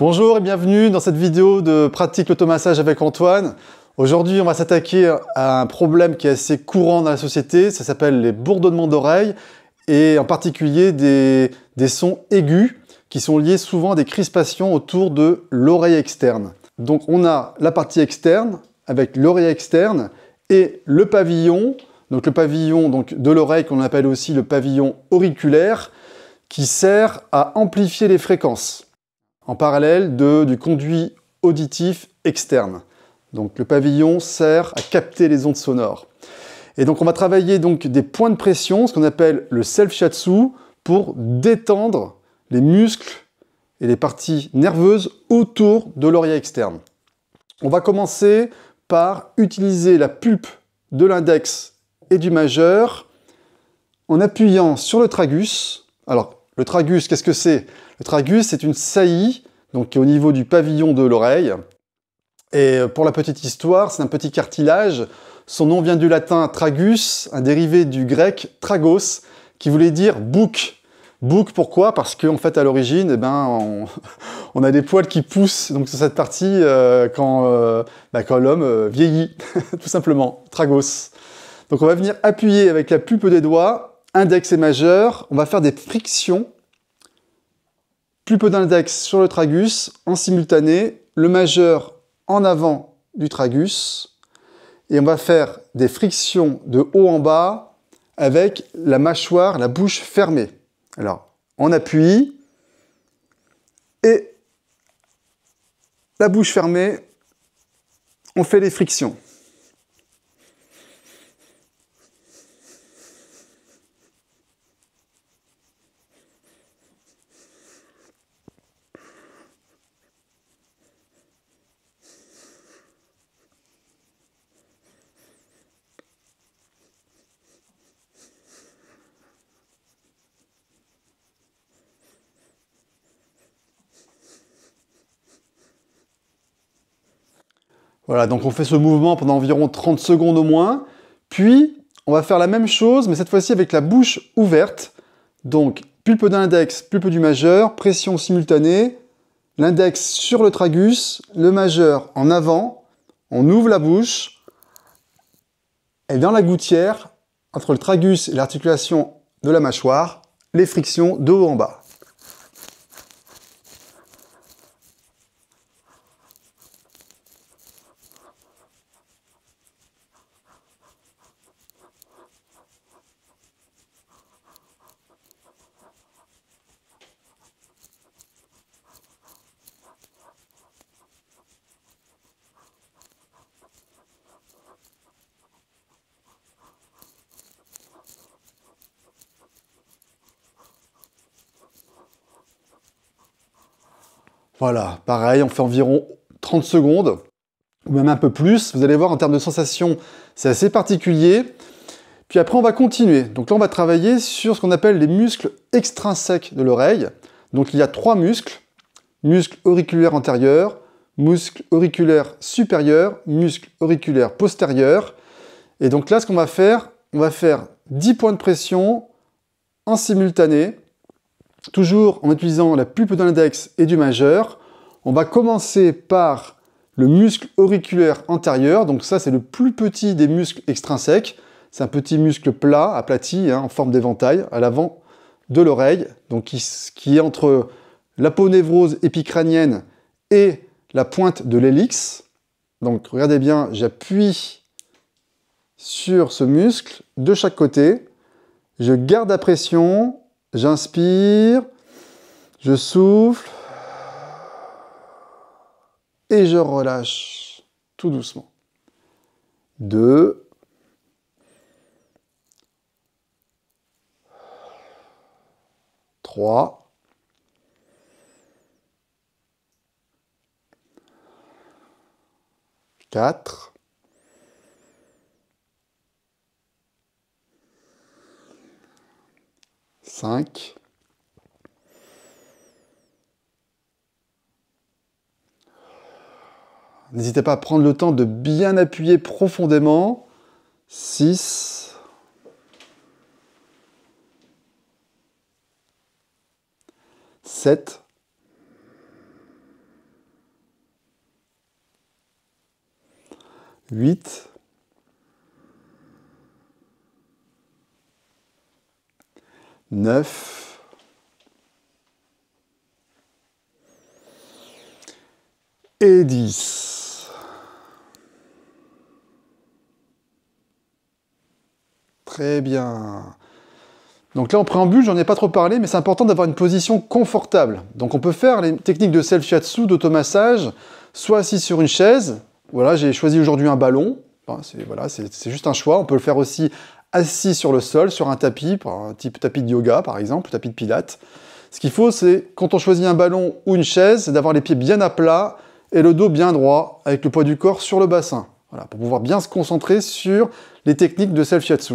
Bonjour et bienvenue dans cette vidéo de pratique l'automassage avec Antoine. Aujourd'hui, on va s'attaquer à un problème qui est assez courant dans la société, ça s'appelle les bourdonnements d'oreilles et en particulier des sons aigus qui sont liés souvent à des crispations autour de l'oreille externe. Donc on a la partie externe avec l'oreille externe et le pavillon, donc le pavillon de l'oreille qu'on appelle aussi le pavillon auriculaire, qui sert à amplifier les fréquences en parallèle du conduit auditif externe. Donc le pavillon sert à capter les ondes sonores. Et donc on va travailler donc des points de pression, ce qu'on appelle le self-shiatsu, pour détendre les muscles et les parties nerveuses autour de l'oreille externe. On va commencer par utiliser la pulpe de l'index et du majeur en appuyant sur le tragus. Alors, le tragus, qu'est-ce que c'est? Le tragus, c'est une saillie donc, qui est au niveau du pavillon de l'oreille. Et pour la petite histoire, c'est un petit cartilage. Son nom vient du latin tragus, un dérivé du grec tragos, qui voulait dire bouc. Bouc, pourquoi? Parce qu'en fait, à l'origine, on a des poils qui poussent donc, sur cette partie quand l'homme vieillit, tout simplement. Tragos. Donc on va venir appuyer avec la pulpe des doigts, index et majeur. On va faire des frictions. Pulpe d'index sur le tragus en simultané, le majeur en avant du tragus. Et on va faire des frictions de haut en bas avec la mâchoire, la bouche fermée. Alors, on appuie et la bouche fermée, on fait les frictions. Voilà, donc on fait ce mouvement pendant environ 30 secondes au moins. Puis, on va faire la même chose, mais cette fois-ci avec la bouche ouverte. Donc, pulpe d'index, pulpe du majeur, pression simultanée. L'index sur le tragus, le majeur en avant. On ouvre la bouche. Et dans la gouttière, entre le tragus et l'articulation de la mâchoire, les frictions de haut en bas. Voilà, pareil, on fait environ 30 secondes, ou même un peu plus. Vous allez voir, en termes de sensation, c'est assez particulier. Puis après, on va continuer. Donc là, on va travailler sur ce qu'on appelle les muscles extrinsèques de l'oreille. Donc il y a 3 muscles. Muscle auriculaire antérieur, muscle auriculaire supérieur, muscle auriculaire postérieur. Et donc là, ce qu'on va faire, on va faire 10 points de pression en simultané, toujours en utilisant la pulpe de l'index et du majeur. On va commencer par le muscle auriculaire antérieur. Donc ça, c'est le plus petit des muscles extrinsèques. C'est un petit muscle plat, aplati, en forme d'éventail, à l'avant de l'oreille, donc qui est entre l'aponévrose épicrânienne et la pointe de l'hélix. Donc regardez bien, j'appuie sur ce muscle de chaque côté. Je garde la pression, j'inspire, je souffle et je relâche tout doucement. 2, 3, 4, 5, 'N'hésitez pas à prendre le temps de bien appuyer profondément. 6, 7, 8, 9, et 10. Très bien. Donc là, en préambule, j'en ai pas trop parlé, mais c'est important d'avoir une position confortable. Donc on peut faire les techniques de self-shiatsu, d'automassage, soit assis sur une chaise. Voilà, j'ai choisi aujourd'hui un ballon. Enfin, c'est juste un choix. On peut le faire aussi assis sur le sol, sur un tapis, un type tapis de yoga par exemple, tapis de pilates. Ce qu'il faut, c'est, quand on choisit un ballon ou une chaise, c'est d'avoir les pieds bien à plat et le dos bien droit, avec le poids du corps sur le bassin. Voilà, pour pouvoir bien se concentrer sur les techniques de self-shiatsu.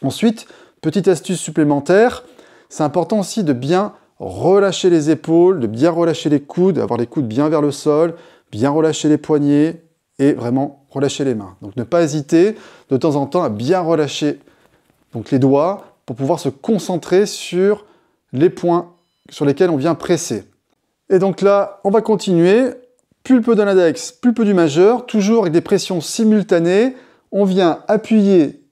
Ensuite, petite astuce supplémentaire, c'est important aussi de bien relâcher les épaules, de bien relâcher les coudes, avoir les coudes bien vers le sol, bien relâcher les poignets et vraiment relâcher les mains. Donc ne pas hésiter de temps en temps à bien relâcher donc, les doigts pour pouvoir se concentrer sur les points sur lesquels on vient presser. Et donc là, on va continuer. Pulpe de l'index, pulpe du majeur, toujours avec des pressions simultanées. On vient appuyer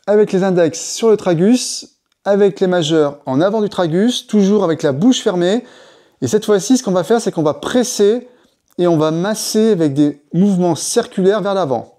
avec les index sur le tragus, avec les majeurs en avant du tragus, toujours avec la bouche fermée. Et cette fois-ci, ce qu'on va faire, c'est qu'on va presser et on va masser avec des mouvements circulaires vers l'avant.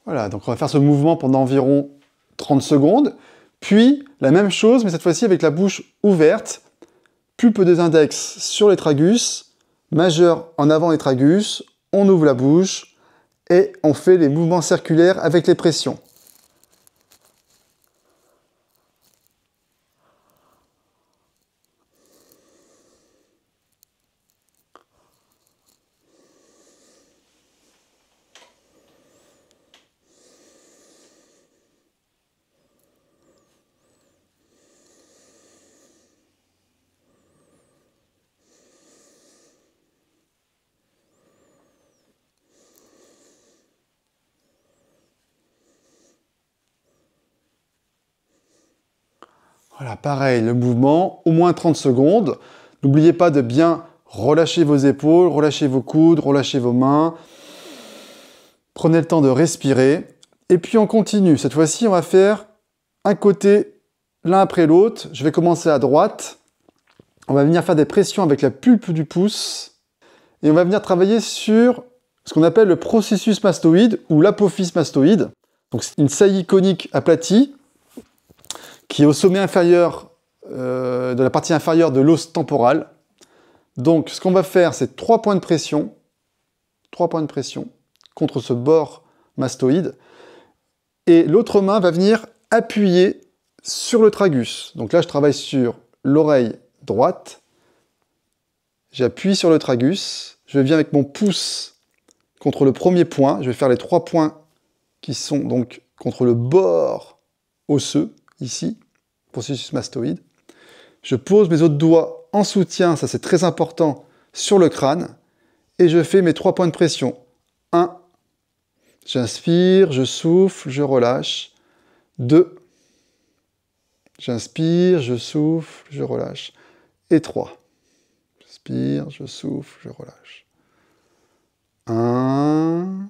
Voilà, donc on va faire ce mouvement pendant environ 30 secondes, puis la même chose, mais cette fois-ci avec la bouche ouverte, pulpe des index sur les tragus, majeur en avant des tragus, on ouvre la bouche et on fait les mouvements circulaires avec les pressions. Voilà, pareil, le mouvement, au moins 30 secondes. N'oubliez pas de bien relâcher vos épaules, relâcher vos coudes, relâcher vos mains. Prenez le temps de respirer. Et puis on continue. Cette fois-ci, on va faire un côté l'un après l'autre. Je vais commencer à droite. On va venir faire des pressions avec la pulpe du pouce. Et on va venir travailler sur ce qu'on appelle le processus mastoïde ou l'apophyse mastoïde. Donc c'est une saillie conique aplatie qui est au sommet inférieur de la partie inférieure de l'os temporal. Donc ce qu'on va faire, c'est 3 points de pression contre ce bord mastoïde. Et l'autre main va venir appuyer sur le tragus. Donc là, je travaille sur l'oreille droite. J'appuie sur le tragus. Je viens avec mon pouce contre le premier point. Je vais faire les 3 points qui sont donc contre le bord osseux, ici, processus mastoïde. Je pose mes autres doigts en soutien, ça c'est très important, sur le crâne. Et je fais mes 3 points de pression. 1, j'inspire, je souffle, je relâche. 2, j'inspire, je souffle, je relâche. Et 3, j'inspire, je souffle, je relâche. 1,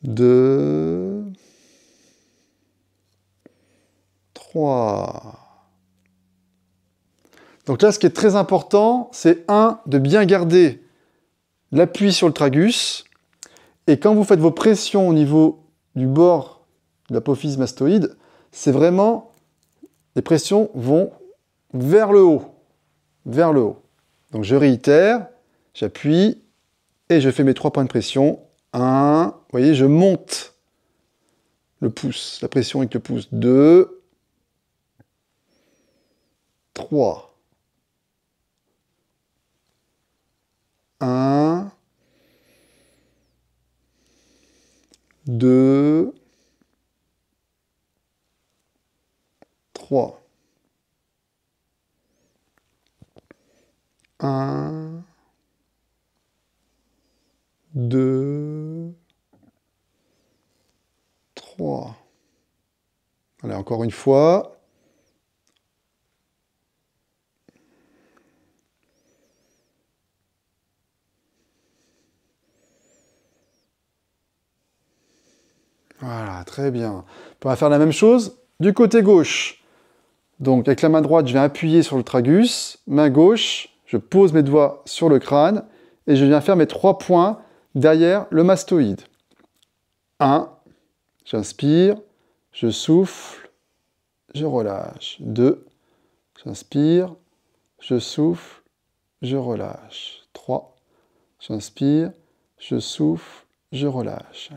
2, 3. Donc là, ce qui est très important, c'est de bien garder l'appui sur le tragus. Et quand vous faites vos pressions au niveau du bord de l'apophyse mastoïde, c'est vraiment, les pressions vont vers le haut. Vers le haut. Donc je réitère, j'appuie et je fais mes 3 points de pression. 1, vous voyez, je monte le pouce, la pression avec le pouce. 2, 3. 1, 2, 3. 1, 2, 3. Allez, encore une fois. Voilà, très bien. On va faire la même chose du côté gauche. Donc, avec la main droite, je viens appuyer sur le tragus. Main gauche, je pose mes doigts sur le crâne et je viens faire mes 3 points derrière le mastoïde. 1, j'inspire, je souffle, je relâche. 2, j'inspire, je souffle, je relâche. 3, j'inspire, je souffle, je relâche.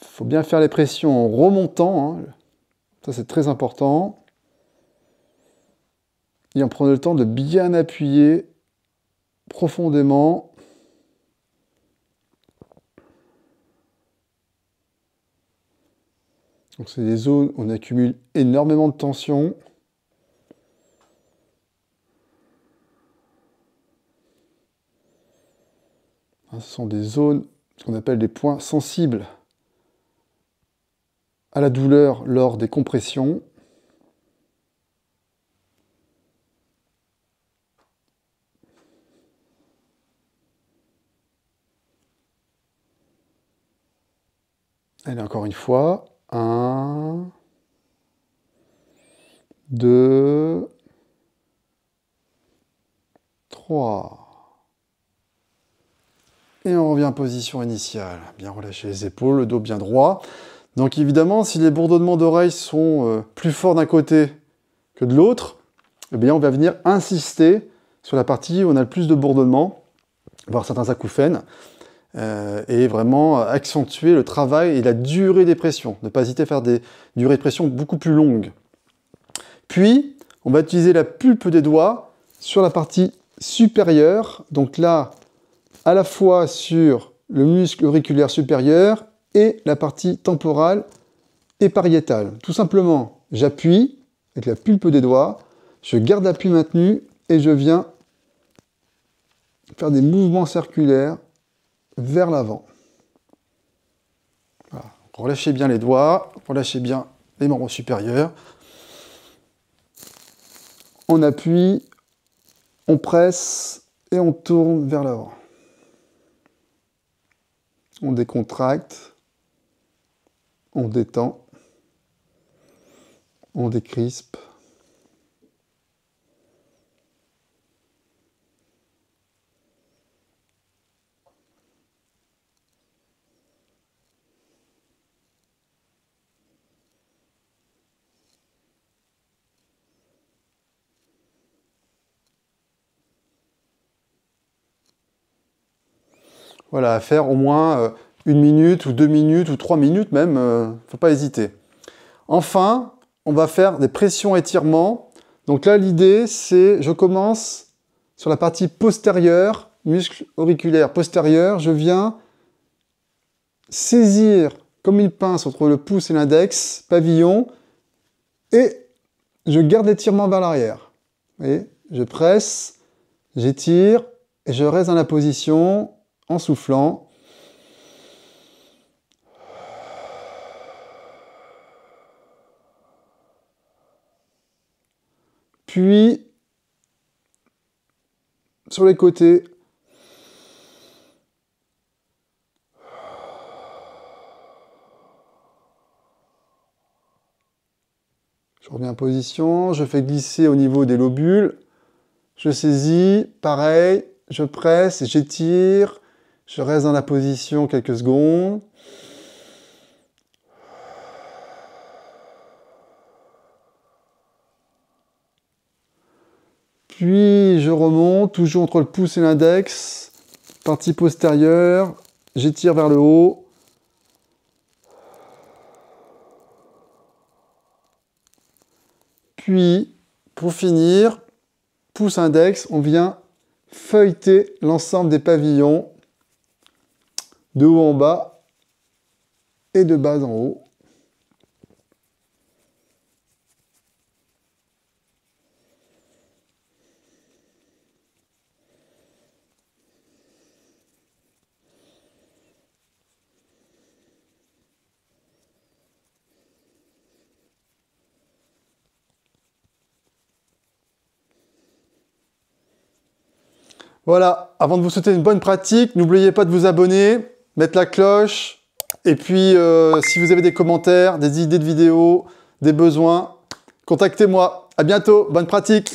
Il faut bien faire les pressions en remontant, hein. Ça c'est très important. Et en prenant le temps de bien appuyer profondément. Donc c'est des zones où on accumule énormément de tension. Ce sont des zones, ce qu'on appelle des points sensibles à la douleur lors des compressions. Allez, encore une fois. 1, 2, 3. Et on revient en position initiale. Bien relâcher les épaules, le dos bien droit. Donc évidemment, si les bourdonnements d'oreilles sont plus forts d'un côté que de l'autre, eh bien on va venir insister sur la partie où on a le plus de bourdonnements, voire certains acouphènes, et vraiment accentuer le travail et la durée des pressions. Ne pas hésiter à faire des durées de pression beaucoup plus longues. Puis, on va utiliser la pulpe des doigts sur la partie supérieure. Donc là, à la fois sur le muscle auriculaire supérieur et la partie temporale et pariétale. Tout simplement, j'appuie avec la pulpe des doigts, je garde l'appui maintenu et je viens faire des mouvements circulaires vers l'avant. Voilà. Relâchez bien les doigts, relâchez bien les membres supérieurs. On appuie, on presse et on tourne vers l'avant. On décontracte, on détend, on décrispe. Voilà, à faire au moins 1 minute ou 2 minutes ou 3 minutes même, faut pas hésiter. Enfin, on va faire des pressions-étirements. Donc là, l'idée, c'est, je commence sur la partie postérieure, muscle auriculaire postérieur, je viens saisir comme une pince entre le pouce et l'index, pavillon, et je garde l'étirement vers l'arrière. Vous voyez, je presse, j'étire, et je reste dans la position en soufflant. Puis, sur les côtés, je reviens en position, je fais glisser au niveau des lobules, je saisis, pareil, je presse, j'étire, je reste dans la position quelques secondes. Puis je remonte, toujours entre le pouce et l'index, partie postérieure, j'étire vers le haut. Puis, pour finir, pouce index, on vient feuilleter l'ensemble des pavillons, de haut en bas, et de bas en haut. Voilà, avant de vous souhaiter une bonne pratique, n'oubliez pas de vous abonner, mettre la cloche, et puis si vous avez des commentaires, des idées de vidéos, des besoins, contactez-moi. À bientôt, bonne pratique!